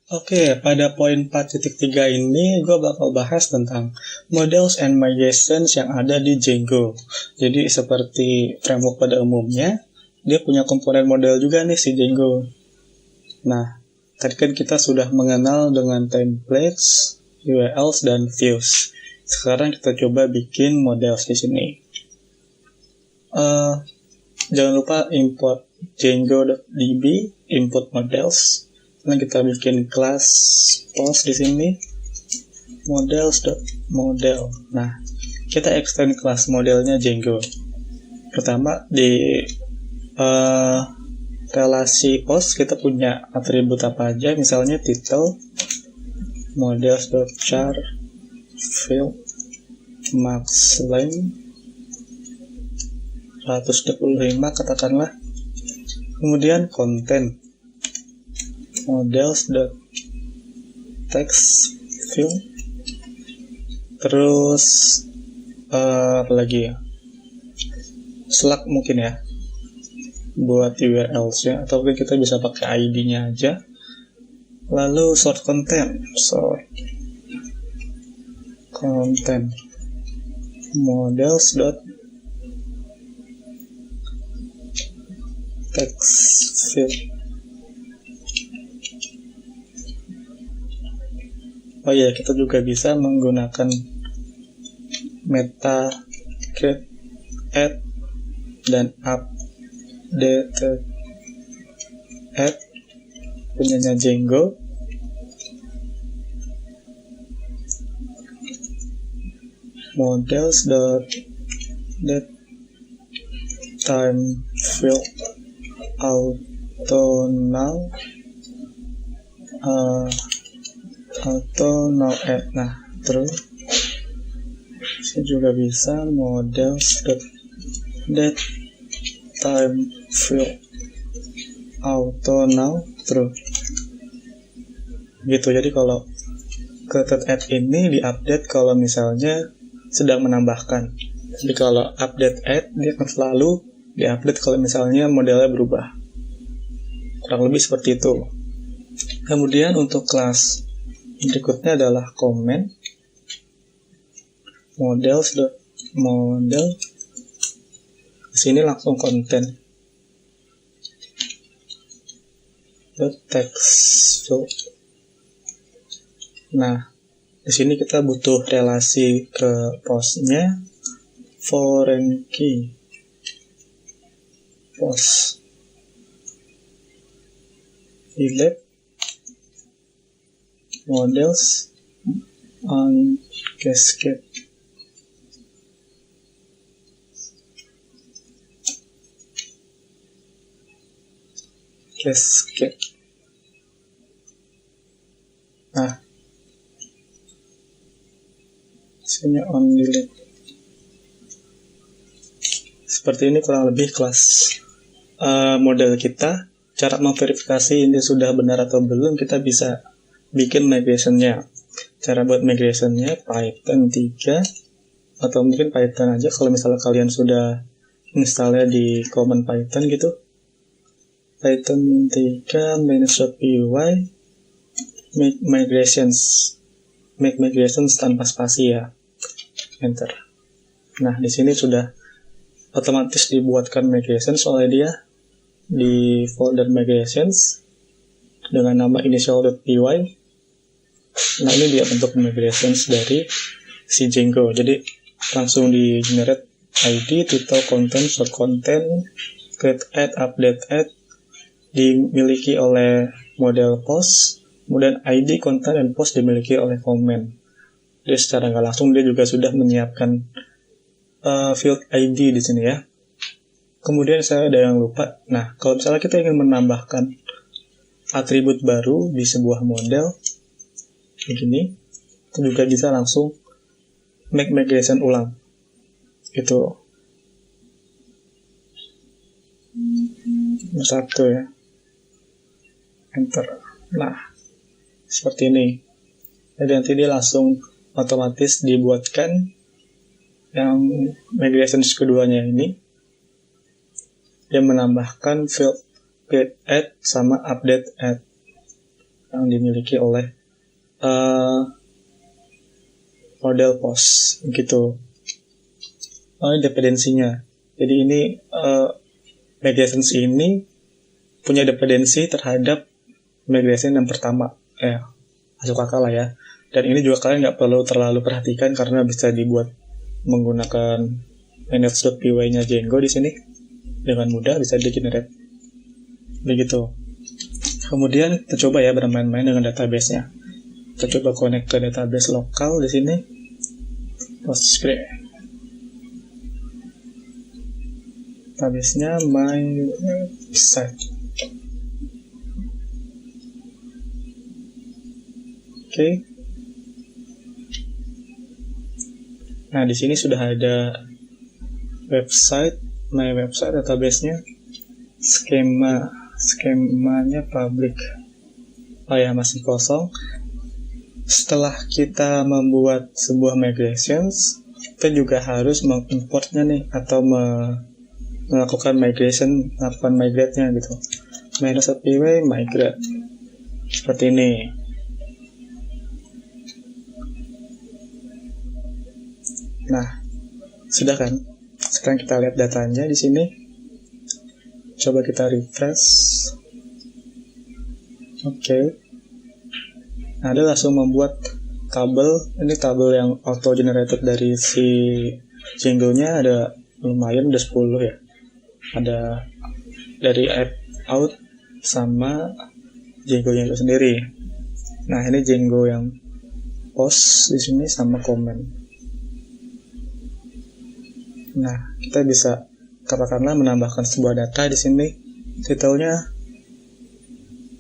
Oke, pada poin 4.3 ini gue bakal bahas tentang models and migrations yang ada di Django. Jadi seperti framework pada umumnya, dia punya komponen model juga nih si Django. Nah, tadi kan kita sudah mengenal dengan templates, URLs, dan views. Sekarang kita coba bikin models di sini. Jangan lupa import django.db input models. Nah, kita bikin kelas post di sini models.model. Nah, kita extend kelas modelnya Django. Pertama di relasi post kita punya atribut apa aja, misalnya title, models.char, field, max length 125 katakanlah. Kemudian konten, models.text field, terus apa lagi ya, Slack mungkin ya buat URL-nya, atau mungkin kita bisa pakai ID-nya aja. Lalu sort content models.text field. Oh iya, kita juga bisa menggunakan meta create, add, dan update add punyanya Django. Models.datetime field auto null add. Nah, terus saya juga bisa models.datetime field auto null true gitu. Jadi kalau created add ini diupdate kalau misalnya sedang menambahkan. Jadi kalau update add dia akan selalu diupdate kalau misalnya modelnya berubah. Kurang lebih seperti itu. Kemudian untuk kelas berikutnya adalah comment models.model. Di sini langsung konten text. Nah, di sini kita butuh relasi ke postnya, foreign key post delete models on cascade. Nah, sini on delete. Seperti ini kurang lebih kelas model kita. Cara memverifikasi ini sudah benar atau belum, kita bisa bikin migration-nya. Cara buat migration-nya Python 3 atau mungkin Python aja kalau misalnya kalian sudah installnya di command Python gitu. Python 3 -py make migrations tanpa spasi ya. Enter. Nah, di sini sudah otomatis dibuatkan migrations oleh dia di folder migrations dengan nama initial.py. Nah, ini dia bentuk migrations dari si Django. Jadi langsung di generate ID, title, content, sort content, create add, update add, dimiliki oleh model post, kemudian ID, content, dan post dimiliki oleh comment. Jadi secara nggak langsung dia juga sudah menyiapkan field ID di sini ya. Kemudian saya ada yang lupa. Nah, kalau misalnya kita ingin menambahkan atribut baru di sebuah model begini, itu juga bisa langsung make migration ulang. Itu satu ya. Enter. Nah, seperti ini. Jadi nanti dia langsung otomatis dibuatkan yang migration keduanya ini. Dia menambahkan field create add sama update add. yang dimiliki oleh model post gitu. Dependensinya. Jadi ini migrations ini punya dependensi terhadap migration yang pertama. Masuk akal lah ya. Dan ini juga kalian nggak perlu terlalu perhatikan karena bisa dibuat menggunakan manage.py-nya Django di sini dengan mudah bisa di-generate. Begitu. Kemudian kita coba ya bermain-main dengan database-nya. Kita coba connect ke database lokal di sini. Postgre. Database-nya my site. Oke. Nah, di sini sudah ada website, my website database-nya. Skemanya public. Masih kosong. Setelah kita membuat sebuah migrations, kita juga harus mengimportnya nih atau melakukan migrate-nya gitu. Manage.py migrate seperti ini. Nah, sudah kan? Sekarang kita lihat datanya di sini. Coba kita refresh. Oke. Nah, dia langsung membuat tabel. Ini tabel yang auto generated dari si Django-nya ada lumayan, udah 10 ya. Ada dari app out sama Django-nya itu sendiri. Nah, ini Django yang post di sini sama comment. Nah, kita bisa katakanlah menambahkan sebuah data di sini. Titelnya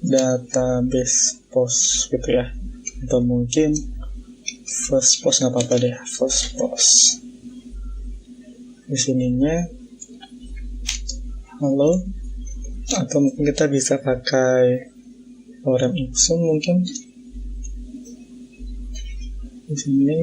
database post gitu ya, atau mungkin first post, nggak apa-apa deh, first post. Di sininya halo, atau mungkin kita bisa pakai lorem ipsum mungkin di sini.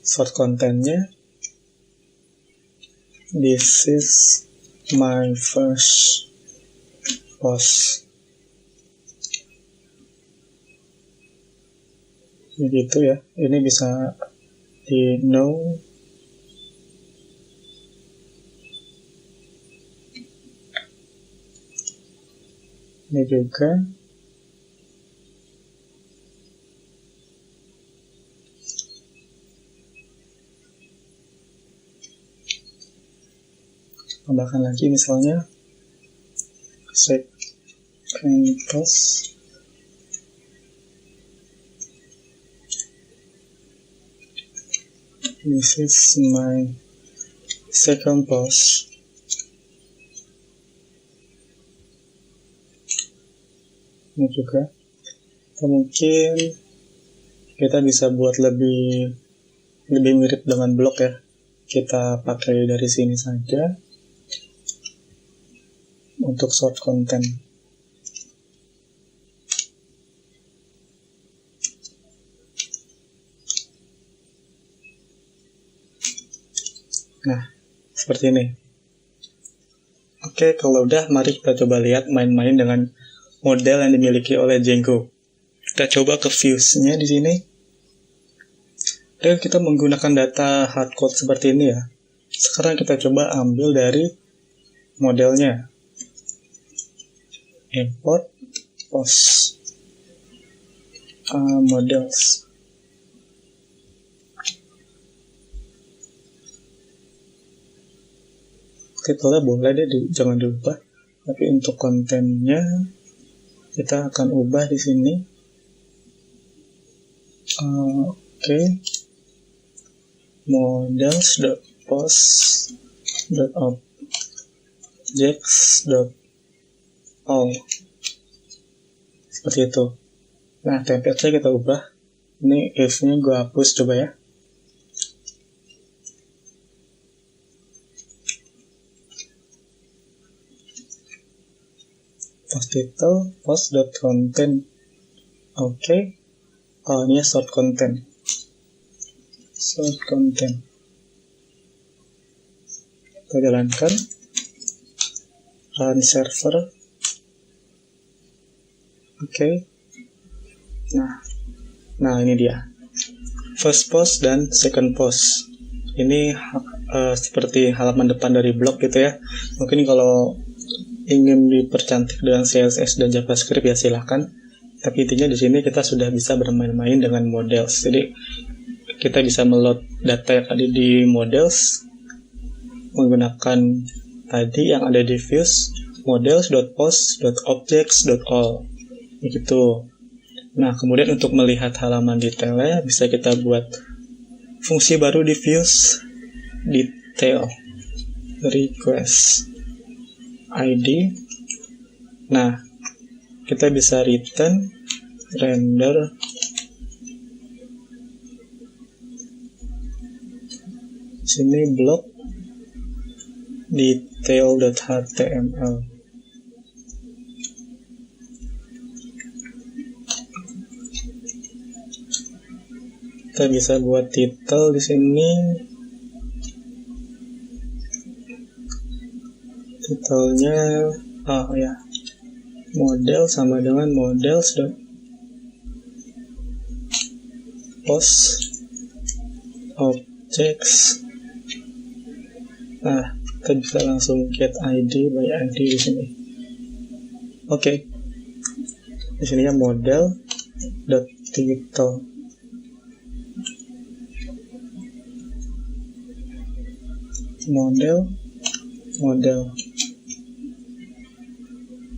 Short content-nya, this is my first post. Begitu ya. Ini bisa di no. Ini juga. Tambahkan lagi misalnya second post. This is my second post. Ini juga. Atau mungkin kita bisa buat lebih mirip dengan blog ya. Kita pakai dari sini saja untuk short content. Nah, seperti ini. Oke, kalau udah, mari kita coba lihat main-main dengan model yang dimiliki oleh Django. Kita coba ke views-nya di sini. Dan kita menggunakan data hardcode seperti ini ya. Sekarang kita coba ambil dari modelnya. Import post models. Titelnya boleh deh, jangan diubah. Tapi untuk kontennya kita akan ubah di sini. Oke. Models.post.objects.all. Seperti itu. Nah, template-nya kita ubah. Ini if-nya gue hapus coba ya. post title, post.content. Oke. Oh, ini sort content. Sort content. Kita jalankan. Run server. Oke. Nah ini dia. First post dan second post. Ini seperti halaman depan dari blog gitu ya. Mungkin kalau ingin dipercantik dengan CSS dan JavaScript ya silahkan. Tapi intinya di sini kita sudah bisa bermain-main dengan models. Jadi kita bisa meload data yang ada di models menggunakan tadi yang ada di views models.post.objects.all begitu. Nah, kemudian untuk melihat halaman detailnya bisa kita buat fungsi baru di views detail request ID. Nah, kita bisa return render sini blok detail.html. Kita bisa buat title di sini. Titelnya model sama dengan models.post objects. Nah, kita bisa langsung get ID by ID di sini. Oke. Di sininya model.title. Model.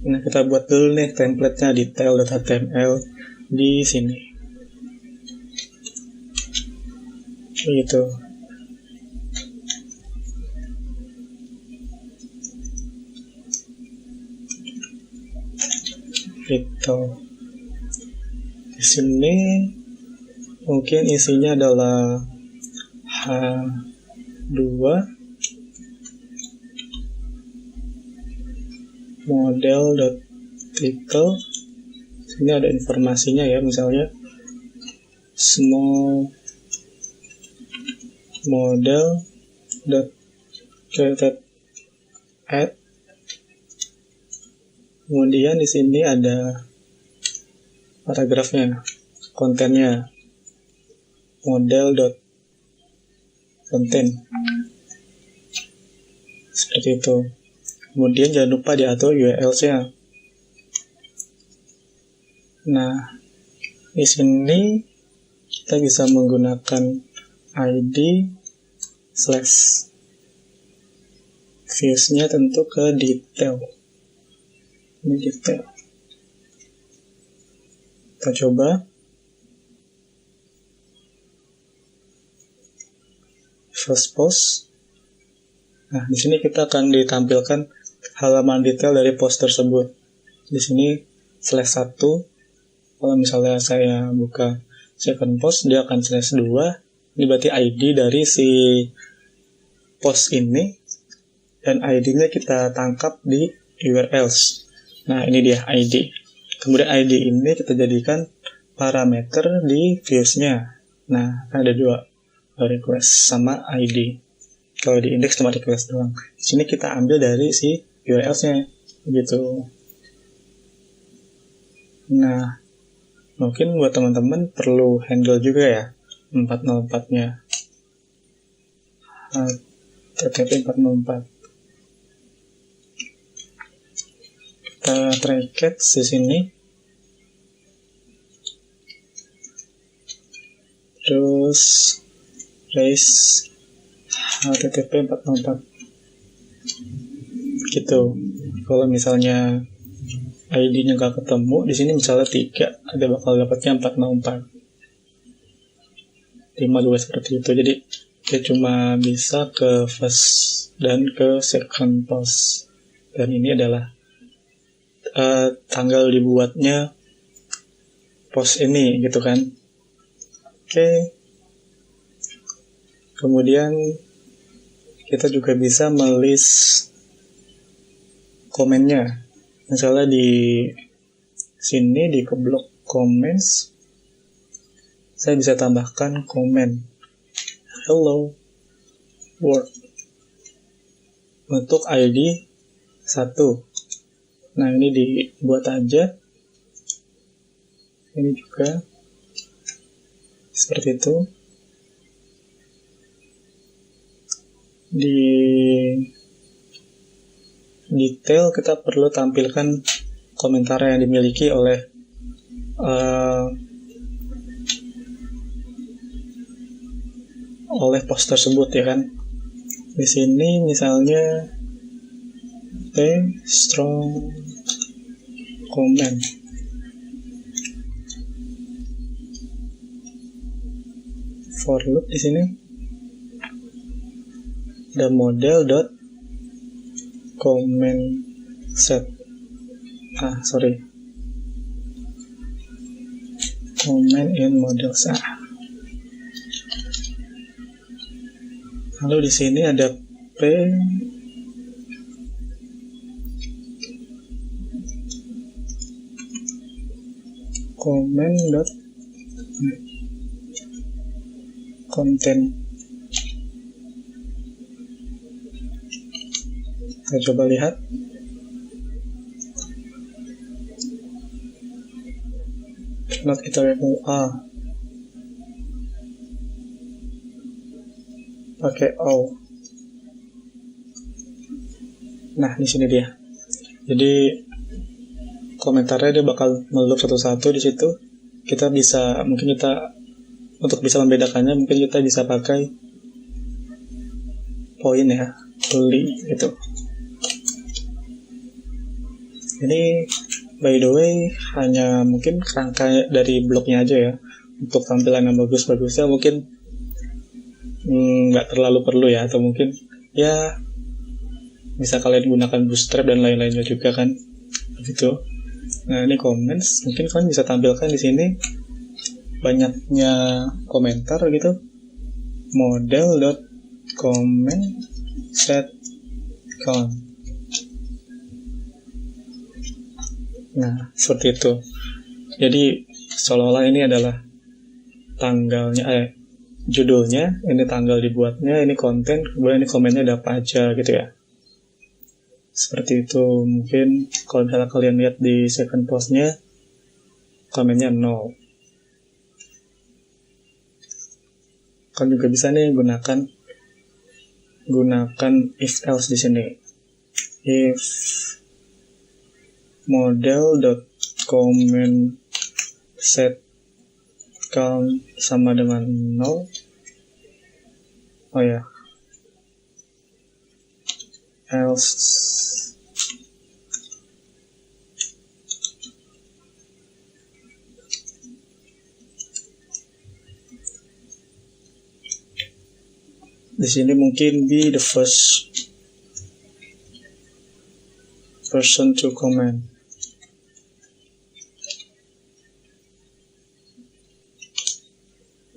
Nah, kita buat dulu nih template-nya detail.html di sini. Begitu. Gitu. Di sini mungkin isinya adalah H2 model.title. Sini ada informasinya ya, misalnya small model.created@. Kemudian di sini ada paragrafnya, kontennya model.content. Seperti itu. Kemudian jangan lupa diatur URL-nya. Nah, di sini kita bisa menggunakan ID / views-nya tentu ke detail. Ini detail. Kita coba. First post. Nah, di sini kita akan ditampilkan halaman detail dari post tersebut. Di sini /1. Kalau misalnya saya buka second post, dia akan /2. Ini berarti ID dari si post ini. Dan ID-nya kita tangkap di URLs. Nah, ini dia ID. Kemudian ID ini kita jadikan parameter di views-nya. Nah, ada dua, request sama ID. Kalau di index cuma request doang. Di sini kita ambil dari si URL-nya, gitu. Nah, mungkin buat teman-teman perlu handle juga ya 404-nya. HTTP 404. Kita try catch di sini. Terus raise HTTP 404. Gitu. Kalau misalnya ID-nya nggak ketemu, di sini misalnya 3, ada bakal dapatnya 404. 5 juga seperti itu. Jadi dia cuma bisa ke first dan ke second post. Dan ini adalah tanggal dibuatnya post ini gitu kan. Oke. Kemudian kita juga bisa melist komennya. Misalnya di sini di blok comments, saya bisa tambahkan komen hello world untuk ID 1. Nah, ini dibuat aja. Ini juga seperti itu. Di detail kita perlu tampilkan komentar yang dimiliki oleh post tersebut, ya kan. Di sini misalnya strong comment. For loop di sini the model dot comment set. Comment in model set. Lalu di sini ada p comment dot content. Kita coba lihat. Not iterable pakai O. Nah, di sini dia. Jadi komentarnya dia bakal melup satu-satu di situ. Untuk bisa membedakannya mungkin kita bisa pakai poin ya, gitu. Ini by the way hanya mungkin kerangka dari blognya aja ya. Untuk tampilan yang bagus-bagusnya mungkin nggak terlalu perlu ya, atau mungkin ya bisa kalian gunakan Bootstrap dan lain-lainnya juga kan, gitu. Nah, ini comments, mungkin kalian bisa tampilkan di sini banyaknya komentar gitu. Model.comment set count. Nah, seperti itu. Jadi seolah-olah ini adalah tanggalnya, judulnya, ini tanggal dibuatnya, ini konten, kemudian ini komennya ada apa aja gitu ya. Seperti itu. Mungkin kalau misalnya kalian lihat di second postnya, komennya 0. Kalian juga bisa nih gunakan if else di sini. If model.comment set count sama dengan 0. Else di sini mungkin be the first person to comment.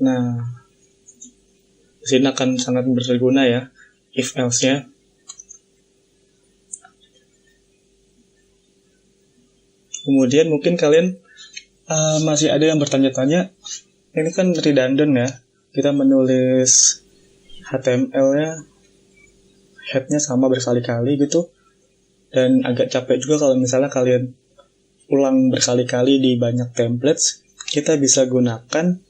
Nah, di sini akan sangat berguna ya if else-nya. Kemudian mungkin kalian masih ada yang bertanya-tanya, ini kan redundant ya, kita menulis HTML-nya, head-nya sama berkali-kali gitu, dan agak capek juga kalau misalnya kalian ulang berkali-kali di banyak templates. Kita bisa gunakan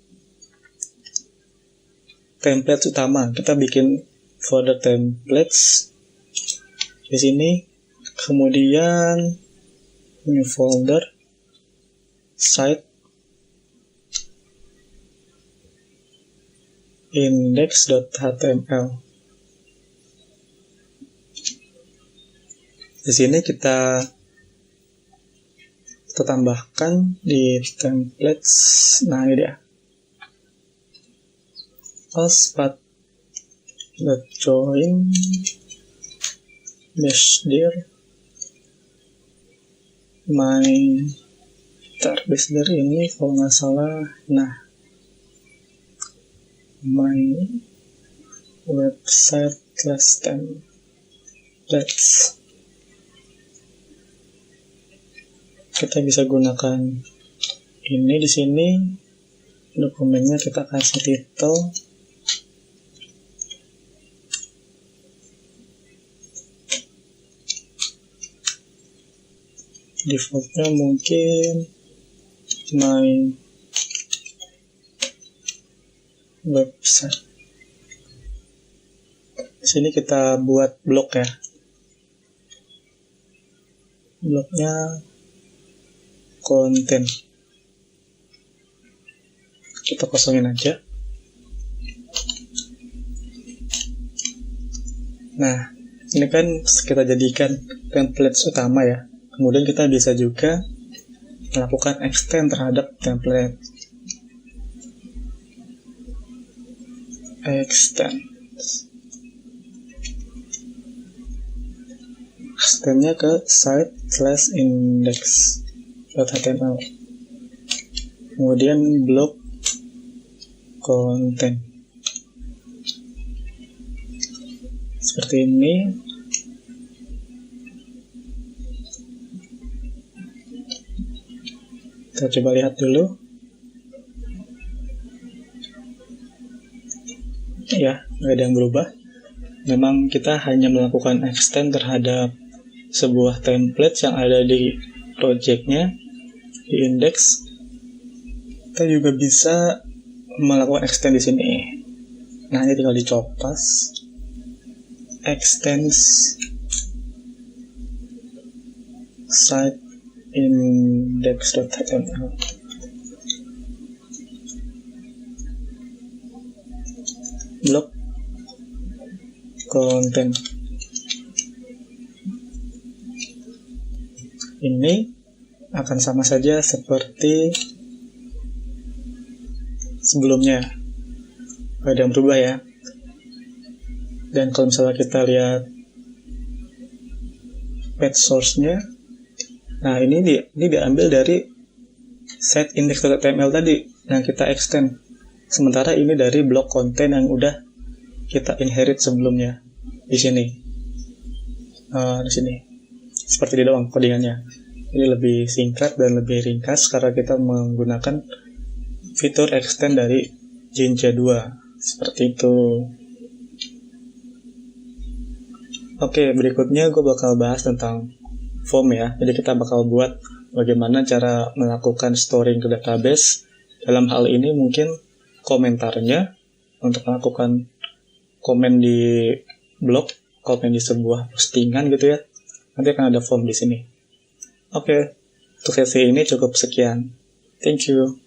template utama. Kita bikin folder templates di sini, kemudian new folder site index.html. Di sini kita tambahkan di templates. Nah, ini dia. Path.join base dir base dir ini kalau nggak salah. Nah, my website class templates. kita bisa gunakan ini di sini. Dokumennya kita kasih title defaultnya mungkin my website. Di sini kita buat blok ya. Bloknya konten. Kita kosongin aja. Nah, ini kan kita jadikan template utama ya. Kemudian kita bisa juga melakukan extend terhadap template. Extendnya ke site/index.html. Kemudian blok konten. Seperti ini. Kita coba lihat dulu. Ya, nggak ada yang berubah. Memang kita hanya melakukan extend terhadap sebuah template yang ada di project-nya, di index. Kita juga bisa melakukan extend di sini. Nah, ini tinggal dicopas. Extends site index.html. Blok konten. Ini akan sama saja seperti sebelumnya. Ada yang berubah ya. Dan kalau misalnya kita lihat page source-nya, nah ini diambil dari set index.html tadi yang kita extend. Sementara ini dari blok konten yang udah kita inherit sebelumnya di sini. Di sini. Seperti ini doang codingannya. Ini lebih singkat dan lebih ringkas karena kita menggunakan fitur extend dari Jinja 2. Seperti itu. Oke, berikutnya gue bakal bahas tentang form ya. Jadi kita bakal buat bagaimana cara melakukan storing ke database. Dalam hal ini mungkin komentarnya untuk melakukan komen di blog, komen di sebuah postingan gitu ya. Nanti akan ada form di sini. Oke, untuk sesi ini cukup sekian. Thank you.